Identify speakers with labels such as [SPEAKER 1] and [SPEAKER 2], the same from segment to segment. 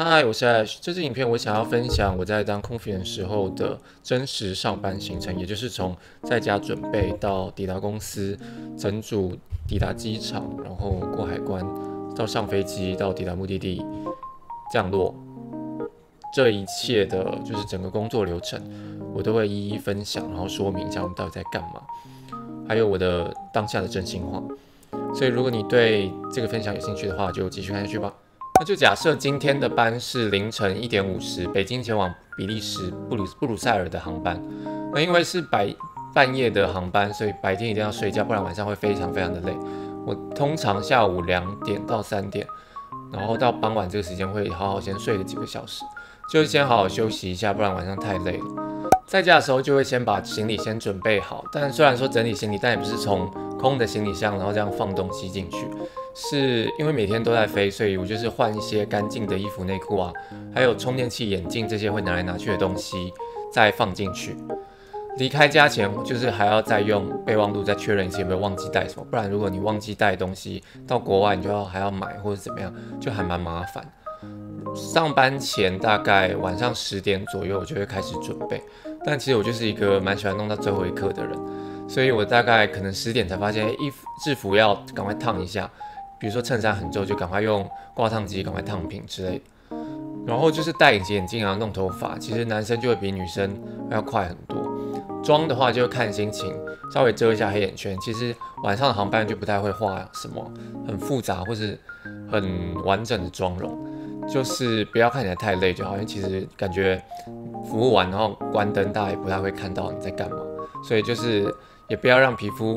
[SPEAKER 1] 嗨，我是 Ash。这支影片我想要分享我在当空服员时候的真实上班行程，也就是从在家准备到抵达公司，整组抵达机场，然后过海关，到上飞机，到抵达目的地降落，这一切的就是整个工作流程，我都会一一分享，然后说明一下我们到底在干嘛，还有我的当下的真心话。所以如果你对这个分享有兴趣的话，就继续看下去吧。那就假设今天的班是凌晨1点50，北京前往比利时布鲁塞尔的航班。那因为是半夜的航班，所以白天一定要睡觉，不然晚上会非常非常的累。我通常下午2点到3点，然后到傍晚这个时间会好好先睡个几个小时，就是先好好休息一下，不然晚上太累了。在家的时候就会先把行李先准备好，但虽然说整理行李，但也不是从空的行李箱然后这样放东西进去，是因为每天都在飞，所以我就是换一些干净的衣服内裤啊，还有充电器、眼镜这些会拿来拿去的东西再放进去。离开家前就是还要再用备忘录再确认一次有没有忘记带什么，不然如果你忘记带东西到国外，你就还要买或者怎么样，就还蛮麻烦。上班前大概晚上10点左右，我就会开始准备。但其实我就是一个蛮喜欢弄到最后一刻的人，所以我大概可能10点才发现，制服要赶快烫一下，比如说衬衫很皱，就赶快用挂烫机赶快烫平之类的。然后就是戴隐形眼镜啊，弄头发，其实男生就会比女生要快很多。妆的话就看心情，稍微遮一下黑眼圈。其实晚上的航班就不太会画什么很复杂或是很完整的妆容。就是不要看起来太累就好，因为其实感觉服务完然后关灯，大家也不太会看到你在干嘛，所以就是也不要让皮肤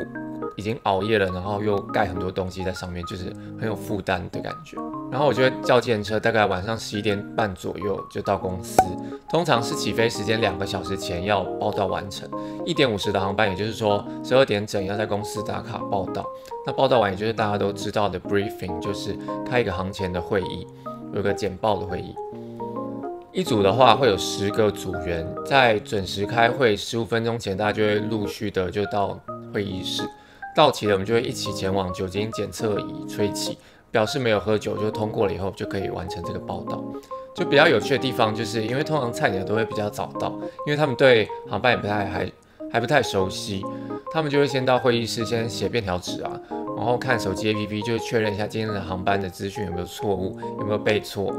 [SPEAKER 1] 已经熬夜了，然后又盖很多东西在上面，就是很有负担的感觉。然后我就会叫计程车，大概晚上11点半左右就到公司，通常是起飞时间2个小时前要报到完成。1点50的航班，也就是说12点整要在公司打卡报到。那报到完，也就是大家都知道的 briefing， 就是开一个航前的会议。有个简报的会议，一组的话会有10个组员，在准时开会15分钟前，大家就会陆续的就到会议室。到齐了，我们就会一起前往酒精检测仪吹气，表示没有喝酒，就通过了以后就可以完成这个报道。就比较有趣的地方，就是因为通常菜鸟都会比较早到，因为他们对航班也还不太熟悉，他们就会先到会议室先写便条纸啊。然后看手机 APP 就确认一下今天的航班的资讯有没有错误，有没有背错，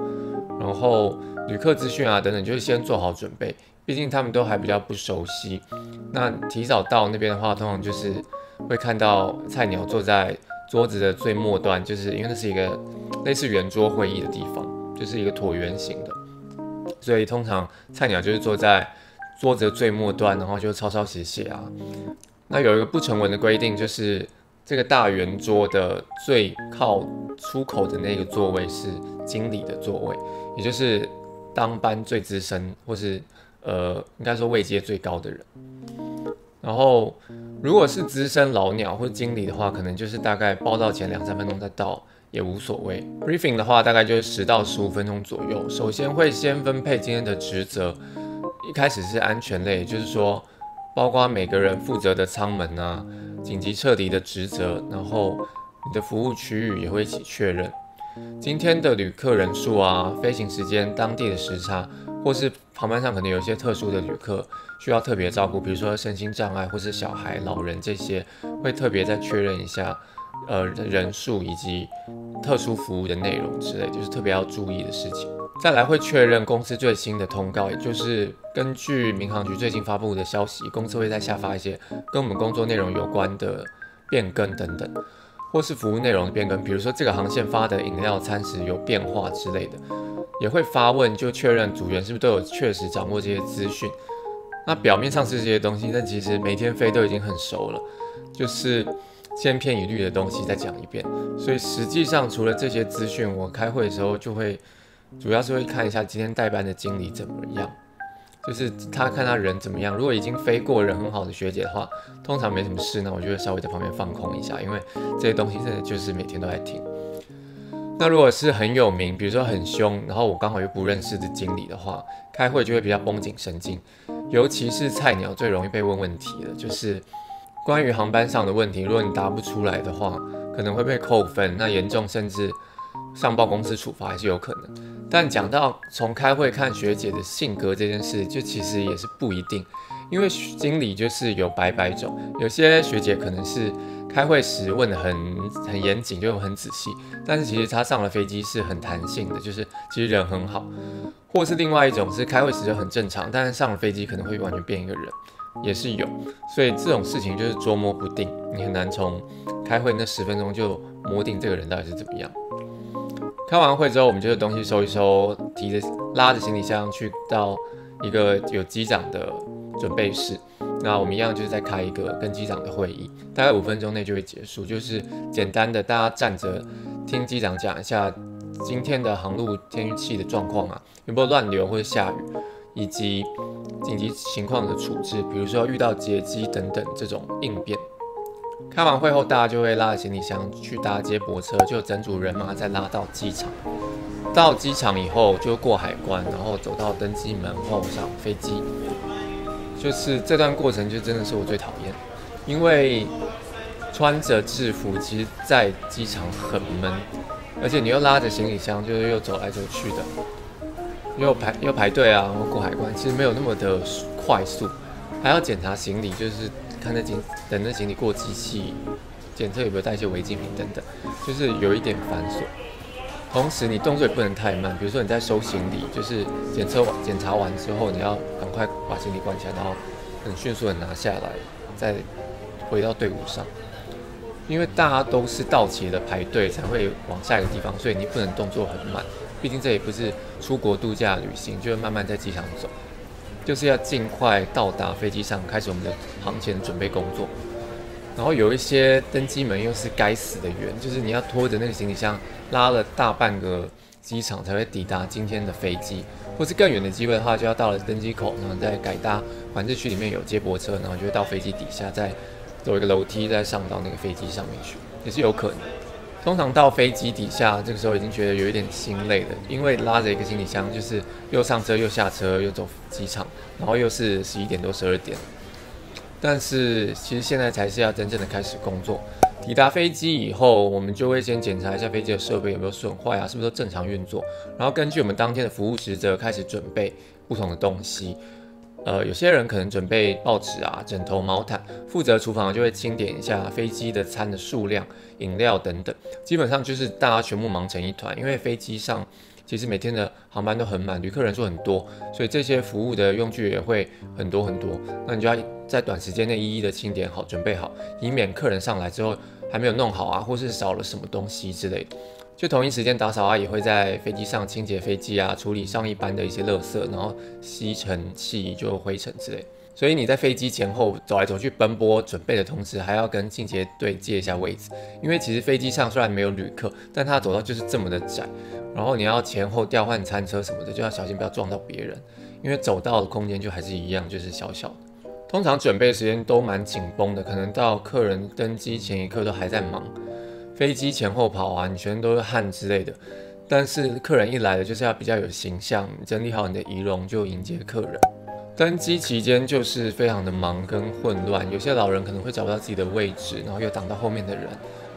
[SPEAKER 1] 然后旅客资讯啊等等，就是先做好准备。毕竟他们都还比较不熟悉，那提早到那边的话，通常就是会看到菜鸟坐在桌子的最末端，就是因为那是一个类似圆桌会议的地方，就是一个椭圆形的，所以通常菜鸟就是坐在桌子的最末端，然后就抄写啊。那有一个不成文的规定，就是这个大圆桌的最靠出口的那个座位是经理的座位，也就是当班最资深或是应该说位阶最高的人。然后如果是资深老鸟或者经理的话，可能就是大概报到前2-3分钟再到也无所谓。Briefing 的话大概就是10到15分钟左右。首先会先分配今天的职责，一开始是安全类，就是说包括每个人负责的舱门啊、紧急撤离的职责，然后你的服务区域也会一起确认。今天的旅客人数啊、飞行时间、当地的时差，或是航班上可能有一些特殊的旅客需要特别照顾，比如说身心障碍或是小孩、老人这些，会特别再确认一下人数以及特殊服务的内容之类，就是特别要注意的事情。再来会确认公司最新的通告，也就是根据民航局最近发布的消息，公司会在下发一些跟我们工作内容有关的变更等等，或是服务内容的变更，比如说这个航线发的饮料餐食有变化之类的，也会发问就确认组员是不是都有确实掌握这些资讯。那表面上是这些东西，但其实每天飞都已经很熟了，就是千篇一律的东西再讲一遍。所以实际上除了这些资讯，我开会的时候就会主要是会看一下今天代班的经理怎么样，就是他看他人怎么样。如果已经飞过人很好的学姐的话，通常没什么事，那我就会稍微在旁边放空一下，因为这些东西真的就是每天都在听。那如果是很有名，比如说很凶，然后我刚好又不认识的经理的话，开会就会比较绷紧神经，尤其是菜鸟最容易被问问题了，就是关于航班上的问题，如果你答不出来的话，可能会被扣分，那严重甚至上报公司处罚还是有可能。但讲到从开会看学姐的性格这件事，就其实也是不一定，因为经理就是有百百种，有些学姐可能是开会时问的很严谨，就很仔细，但是其实她上了飞机是很弹性的，就是其实人很好，或是另外一种是开会时就很正常，但是上了飞机可能会完全变一个人，也是有，所以这种事情就是捉摸不定，你很难从开会那10分钟就摸定这个人到底是怎么样。开完会之后，我们就是东西收一收，拉着行李箱去到一个有机长的准备室。那我们一样就是再开一个跟机长的会议，大概5分钟内就会结束，就是简单的大家站着听机长讲一下今天的航路天气的状况啊，有没有乱流或者下雨，以及紧急情况的处置，比如说遇到劫机等等这种应变。开完会后，大家就会拉着行李箱去搭接驳车，就整组人马再拉到机场。到机场以后就过海关，然后走到登机门后上飞机。就是这段过程就真的是我最讨厌，因为穿着制服，其实在机场很闷，而且你又拉着行李箱，就是又走来走去的，又排队啊，然后过海关，其实没有那么的快速，还要检查行李，就是等那行李过机器，检测有没有带一些违禁品等等，就是有一点繁琐。同时，你动作也不能太慢，比如说你在收行李，就是检查完之后，你要赶快把行李关起来，然后很迅速的拿下来，再回到队伍上。因为大家都是到齐的排队才会往下一个地方，所以你不能动作很慢。毕竟这也不是出国度假旅行，就会慢慢在机场走，就是要尽快到达飞机上，开始我们的航前准备工作。然后有一些登机门又是该死的远，就是你要拖着那个行李箱拉了大半个机场才会抵达今天的飞机，或是更远的机会的话，就要到了登机口，然后再改搭管制区里面有接驳车，然后就会到飞机底下，再走一个楼梯，再上到那个飞机上面去，也是有可能。通常到飞机底下，这个时候已经觉得有一点心累了，因为拉着一个行李箱，就是又上车又下车又走机场，然后又是11点多12点。但是其实现在才是要真正的开始工作。抵达飞机以后，我们就会先检查一下飞机的设备有没有损坏啊，是不是都正常运作，然后根据我们当天的服务职责开始准备不同的东西。有些人可能准备报纸啊、枕头、毛毯，负责厨房就会清点一下飞机的餐的数量、饮料等等。基本上就是大家全部忙成一团，因为飞机上其实每天的航班都很满，旅客人数很多，所以这些服务的用具也会很多很多。那你就要在短时间内一一的清点好、准备好，以免客人上来之后还没有弄好啊，或是少了什么东西之类的。就同一时间，打扫阿姨会在飞机上清洁飞机啊，处理上一班的一些垃圾，然后吸尘器就灰尘之类。所以你在飞机前后走来走去奔波准备的同时，还要跟清洁队借一下位置，因为其实飞机上虽然没有旅客，但它走道就是这么的窄，然后你要前后调换餐车什么的，就要小心不要撞到别人，因为走道的空间就还是一样，就是小小的。通常准备的时间都蛮紧绷的，可能到客人登机前一刻都还在忙。飞机前后跑啊，你全身都是汗之类的。但是客人一来了，就是要比较有形象，整理好你的仪容就迎接客人。登机期间就是非常的忙跟混乱，有些老人可能会找不到自己的位置，然后又挡到后面的人，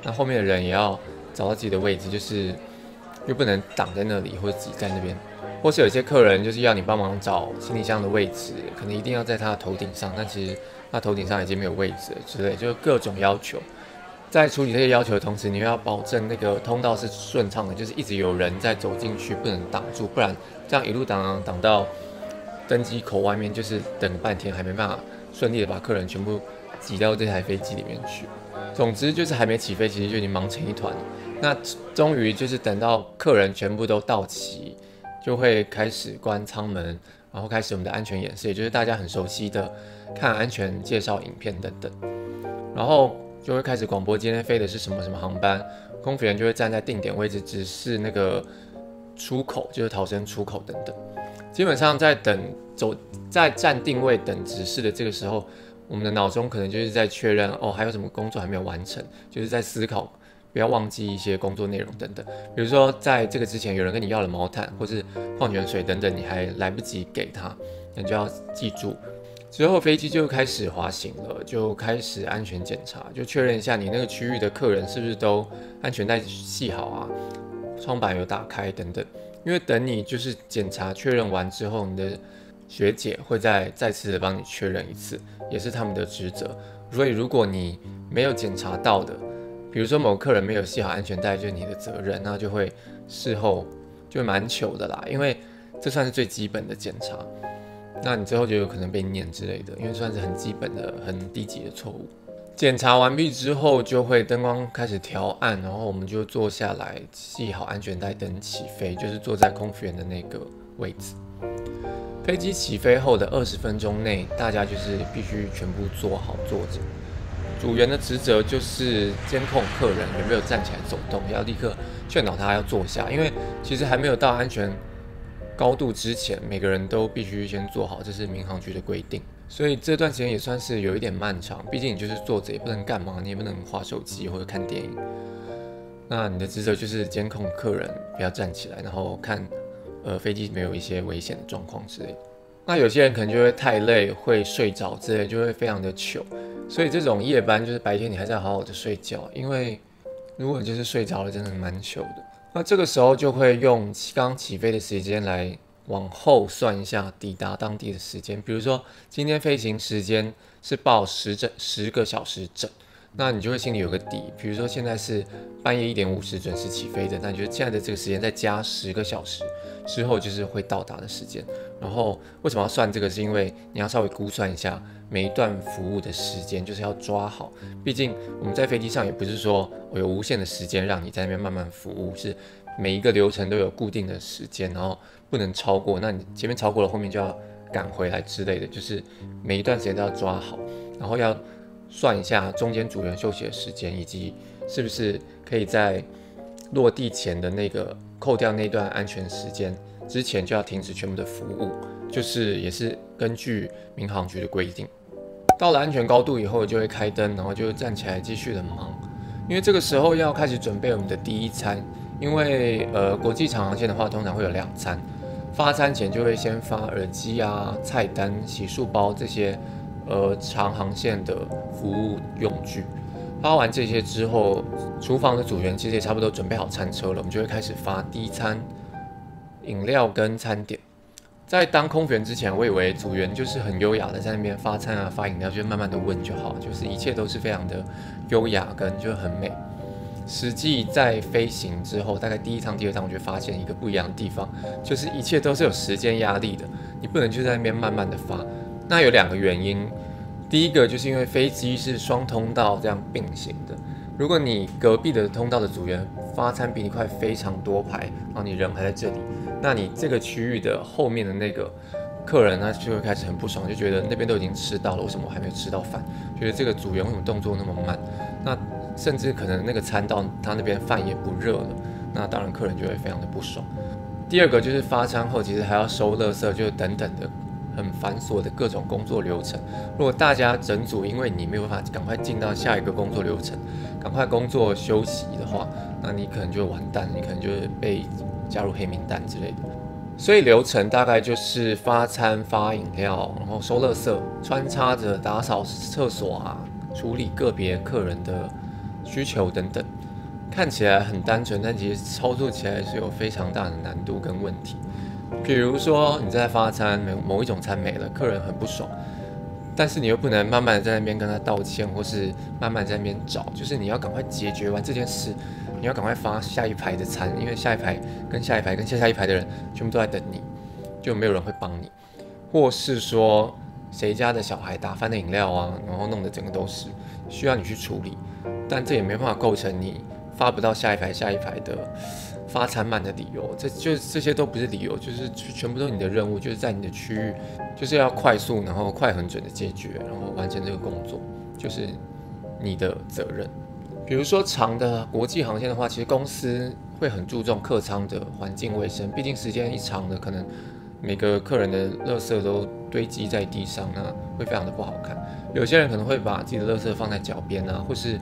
[SPEAKER 1] 那后面的人也要找到自己的位置，就是又不能挡在那里或者挤在那边。或是有些客人就是要你帮忙找行李箱的位置，可能一定要在他的头顶上，但其实他头顶上已经没有位置了之类，就是各种要求。在处理这些要求的同时，你又要保证那个通道是顺畅的，就是一直有人在走进去，不能挡住，不然这样一路挡到登机口外面，就是等半天还没办法顺利的把客人全部挤到这台飞机里面去。总之就是还没起飞，其实就已经忙成一团。那终于就是等到客人全部都到齐，就会开始关舱门，然后开始我们的安全演示，也就是大家很熟悉的看安全介绍影片等等，然后就会开始广播今天飞的是什么什么航班，空服员就会站在定点位置指示那个出口，就是逃生出口等等。基本上在站定位等指示的这个时候，我们的脑中可能就是在确认还有什么工作还没有完成，就是在思考不要忘记一些工作内容等等。比如说在这个之前有人跟你要了毛毯或是矿泉水等等，你还来不及给他，那你就要记住。之后飞机就开始滑行了，就开始安全检查，就确认一下你那个区域的客人是不是都安全带系好啊，窗板有打开等等。因为等你就是检查确认完之后，你的学姐会再次的帮你确认一次，也是他们的职责。所以如果你没有检查到的，比如说某个客人没有系好安全带，就是你的责任，那就会事后就会蛮糗的啦，因为这算是最基本的检查。那你之后就有可能被念之类的，因为算是很基本的、很低级的错误。检查完毕之后，就会灯光开始调暗，然后我们就坐下来系好安全带等起飞，就是坐在空服员的那个位置。飞机起飞后的20分钟内，大家就是必须全部坐好坐着。组员的职责就是监控客人有没有站起来走动，要立刻劝导他要坐下，因为其实还没有到安全高度之前，每个人都必须先坐好，这是民航局的规定。所以这段时间也算是有一点漫长，毕竟你就是坐着也不能干嘛，你也不能滑手机或者看电影。那你的职责就是监控客人不要站起来，然后看飞机没有一些危险的状况之类的。那有些人可能就会太累，会睡着之类，就会非常的糗。所以这种夜班就是白天你还是要好好的睡觉，因为如果就是睡着了，真的蛮糗的。那这个时候就会用刚起飞的时间来往后算一下抵达当地的时间，比如说今天飞行时间是报10个小时整，那你就会心里有个底。比如说现在是半夜1点50准时起飞的，那你就现在的这个时间再加10个小时之后就是会到达的时间。然后为什么要算这个？是因为你要稍微估算一下每一段服务的时间，就是要抓好。毕竟我们在飞机上也不是说我有无限的时间让你在那边慢慢服务，是每一个流程都有固定的时间，然后不能超过。那你前面超过了，后面就要赶回来之类的，就是每一段时间都要抓好，然后要算一下中间组员休息的时间，以及是不是可以在落地前的那个扣掉那段安全时间之前就要停止全部的服务，就是也是根据民航局的规定。到了安全高度以后就会开灯，然后就站起来继续的忙，因为这个时候要开始准备我们的第一餐。因为国际长航线的话，通常会有2餐，发餐前就会先发耳机啊、菜单、洗漱包这些长航线的服务用具。发完这些之后，厨房的组员其实也差不多准备好餐车了，我们就会开始发第一餐饮料跟餐点。在当空服员之前，我以为组员就是很优雅的在那边发餐啊、发饮料，就慢慢的问就好，就是一切都是非常的优雅跟就很美。实际在飞行之后，大概第1趟、第2趟，我就发现一个不一样的地方，就是一切都是有时间压力的，你不能就在那边慢慢的发。那有2个原因，第一个就是因为飞机是双通道这样并行的，如果你隔壁的通道的组员发餐比你快非常多排，然后你人还在这里，那你这个区域的后面的那个客人他就会开始很不爽，就觉得那边都已经吃到了，为什么我还没有吃到饭？觉得这个组员为什么动作那么慢？那甚至可能那个餐到他那边饭也不热了，那当然客人就会非常的不爽。第2个就是发餐后其实还要收垃圾，就等等的很繁琐的各种工作流程。如果大家整组因为你没有办法赶快进到下一个工作流程，赶快工作休息的话，那你可能就完蛋，你可能就会被加入黑名单之类的。所以流程大概就是发餐、发饮料，然后收垃圾，穿插着打扫厕所啊，处理个别客人的需求等等。看起来很单纯，但其实操作起来是有非常大的难度跟问题。比如说你在发餐，某一种餐没了，客人很不爽，但是你又不能慢慢的在那边跟他道歉，或是慢慢在那边找，就是你要赶快解决完这件事，你要赶快发下一排的餐，因为下一排跟下一排跟下一排的人全部都在等你，就没有人会帮你。或是说谁家的小孩打翻的饮料啊，然后弄得整个都是，需要你去处理，但这也没办法构成你发不到下一排的发餐慢的理由，这些都不是理由，就是全部都是你的任务，就是在你的区域，就是要快速然后快很准的解决，然后完成这个工作，就是你的责任。比如说长的国际航线的话，其实公司会很注重客舱的环境卫生，毕竟时间一长的，可能每个客人的垃圾都堆积在地上，那会非常的不好看。有些人可能会把自己的垃圾放在脚边啊，或是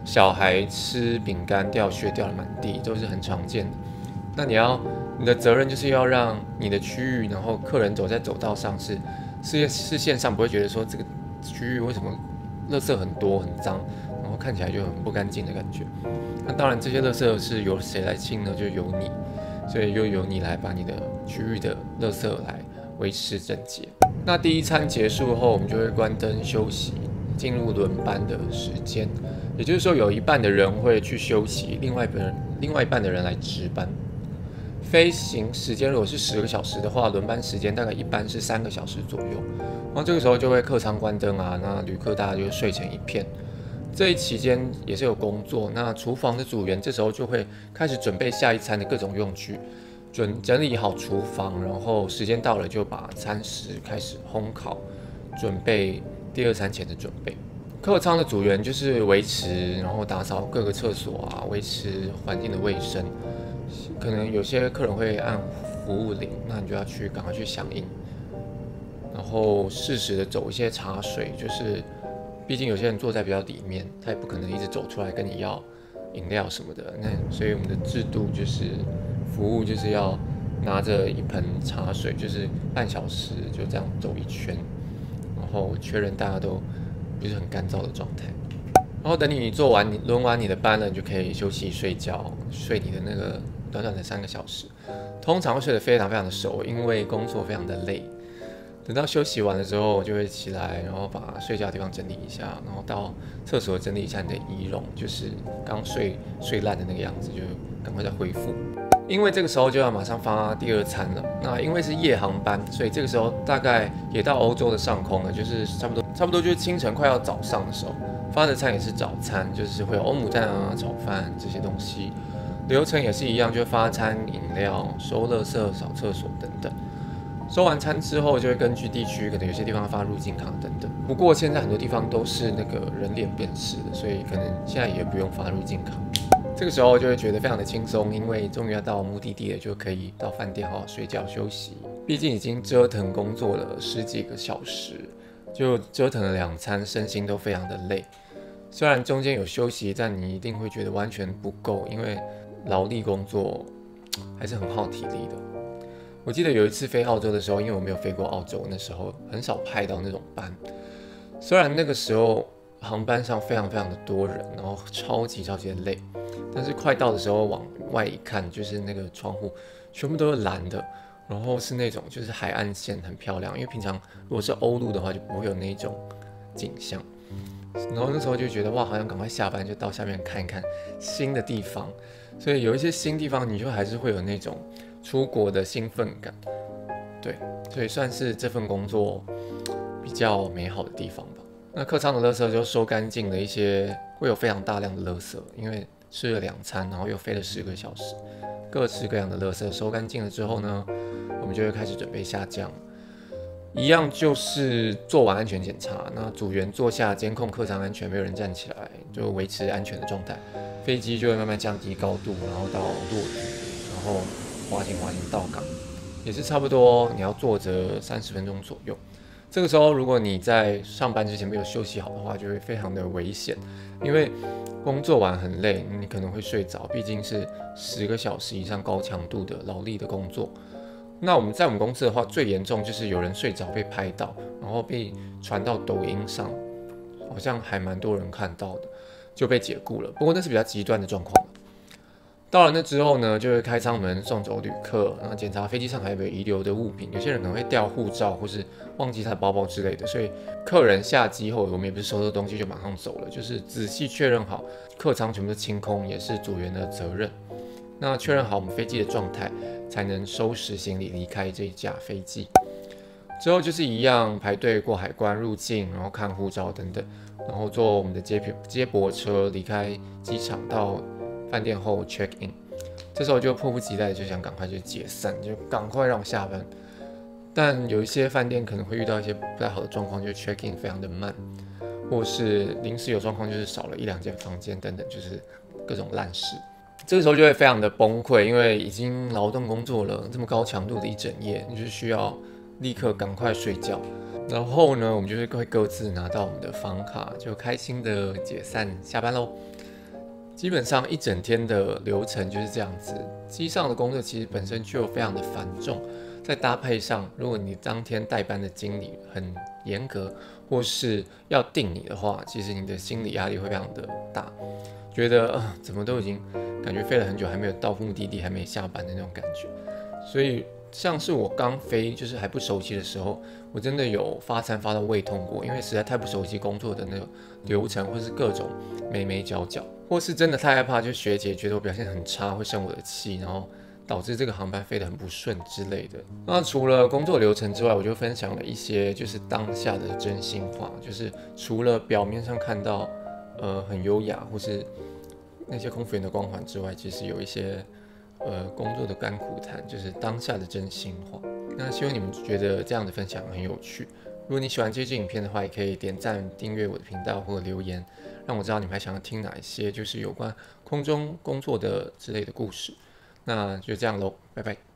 [SPEAKER 1] 小孩吃饼干掉屑掉了满地，都是很常见的。那你的责任就是要让你的区域，然后客人走在走道上视线上不会觉得说这个区域为什么垃圾很多很脏，然后看起来就很不干净的感觉。那当然，这些垃圾是由谁来清呢？就由你，所以又由你来把你的区域的垃圾来维持整洁。那第一餐结束后，我们就会关灯休息，进入轮班的时间。也就是说，有一半的人会去休息，另外一半的人来值班。飞行时间如果是10个小时的话，轮班时间大概一般是3个小时左右。然后这个时候就会客舱关灯啊，那旅客大家就会睡成一片。这一期间也是有工作，那厨房的组员这时候就会开始准备下一餐的各种用具，整理好厨房，然后时间到了就把餐食开始烘烤，准备第2餐前的准备。客舱的组员就是维持，然后打扫各个厕所啊，维持环境的卫生。可能有些客人会按服务铃，那你就要赶快去响应，然后适时的走一些茶水，就是毕竟有些人坐在比较里面，他也不可能一直走出来跟你要饮料什么的。那所以我们的制度就是服务就是要拿着一盆茶水，就是半小时就这样走一圈，然后确认大家都不是很干燥的状态。然后等你轮完你的班了，你就可以休息睡觉，睡你的那个短短的3个小时。通常会睡得非常非常的熟，因为工作非常的累。等到休息完了之后，我就会起来，然后把睡觉的地方整理一下，然后到厕所整理一下你的仪容，就是刚睡烂的那个样子，就赶快再恢复。因为这个时候就要马上发第2餐了。那因为是夜航班，所以这个时候大概也到欧洲的上空了，就是差不多就是清晨快要早上的时候。发的餐也是早餐，就是会有欧姆蛋啊、炒饭这些东西。流程也是一样，就发餐、饮料、收垃圾、扫厕所等等。收完餐之后，就会根据地区，可能有些地方发入境卡等等。不过现在很多地方都是那个人脸辨识的，所以可能现在也不用发入境卡。这个时候就会觉得非常的轻松，因为终于要到目的地了，就可以到饭店好好睡觉休息。毕竟已经折腾工作了10几个小时，就折腾了2餐，身心都非常的累。虽然中间有休息，但你一定会觉得完全不够，因为劳力工作还是很耗体力的。我记得有一次飞澳洲的时候，因为我没有飞过澳洲，那时候很少派到那种班。虽然那个时候航班上非常非常的多人，然后超级的累，但是快到的时候往外一看，就是那个窗户全部都是蓝的，然后是那种就是海岸线很漂亮，因为平常如果是欧陆的话就不会有那种景象。然后那时候就觉得哇，好像赶快下班就到下面看一看新的地方，所以有一些新地方你就还是会有那种出国的兴奋感，对，所以算是这份工作比较美好的地方吧。那客舱的垃圾就收干净了一些，会有非常大量的垃圾，因为吃了2餐，然后又飞了10个小时，各式各样的垃圾收干净了之后呢，我们就会开始准备下降。一样就是做完安全检查，那组员坐下监控客舱安全，没有人站起来，就维持安全的状态。飞机就会慢慢降低高度，然后到落地，然后滑行到港，也是差不多你要坐着30分钟左右。这个时候如果你在上班之前没有休息好的话，就会非常的危险，因为工作完很累，你可能会睡着，毕竟是10个小时以上高强度的劳力的工作。那我们公司的话，最严重就是有人睡着被拍到，然后被传到抖音上，好像还蛮多人看到的，就被解雇了。不过那是比较极端的状况。到了那之后呢，就会开舱门送走旅客，然后检查飞机上还有没有遗留的物品。有些人可能会掉护照或是忘记他的包包之类的，所以客人下机后，我们也不是收拾东西就马上走了，就是仔细确认好客舱全部都清空，也是组员的责任。那确认好我们飞机的状态，才能收拾行李离开这一架飞机。之后就是一样排队过海关入境，然后看护照等等，然后坐我们的接驳车离开机场到饭店后 check in。这时候就迫不及待就想赶快就解散，就赶快让我下班。但有一些饭店可能会遇到一些不太好的状况，就 check in 非常的慢，或是临时有状况就是少了1-2间房间等等，就是各种烂事。这个时候就会非常的崩溃，因为已经劳动工作了这么高强度的一整夜，你就需要立刻赶快睡觉。然后呢，我们就是会各自拿到我们的房卡，就开心的解散下班喽。基本上一整天的流程就是这样子。机上的工作其实本身就非常的繁重，再搭配上如果你当天代班的经理很严格，或是要定你的话，其实你的心理压力会非常的大，觉得怎么都已经感觉飞了很久，还没有到目的地，还没下班的那种感觉。所以像是我刚飞，就是还不熟悉的时候，我真的有发餐发到胃痛过，因为实在太不熟悉工作的那个流程，或是各种眉眉角角，或是真的太害怕，就学姐觉得我表现很差，会生我的气，然后导致这个航班飞得很不顺之类的。那除了工作流程之外，我就分享了一些就是当下的真心话，就是除了表面上看到很优雅或是那些空服员的光环之外，其实有一些工作的甘苦谈，就是当下的真心话。那希望你们觉得这样的分享很有趣。如果你喜欢这支影片的话，也可以点赞、订阅我的频道或者留言，让我知道你们还想要听哪一些就是有关空中工作的之类的故事。那就这样喽，拜拜。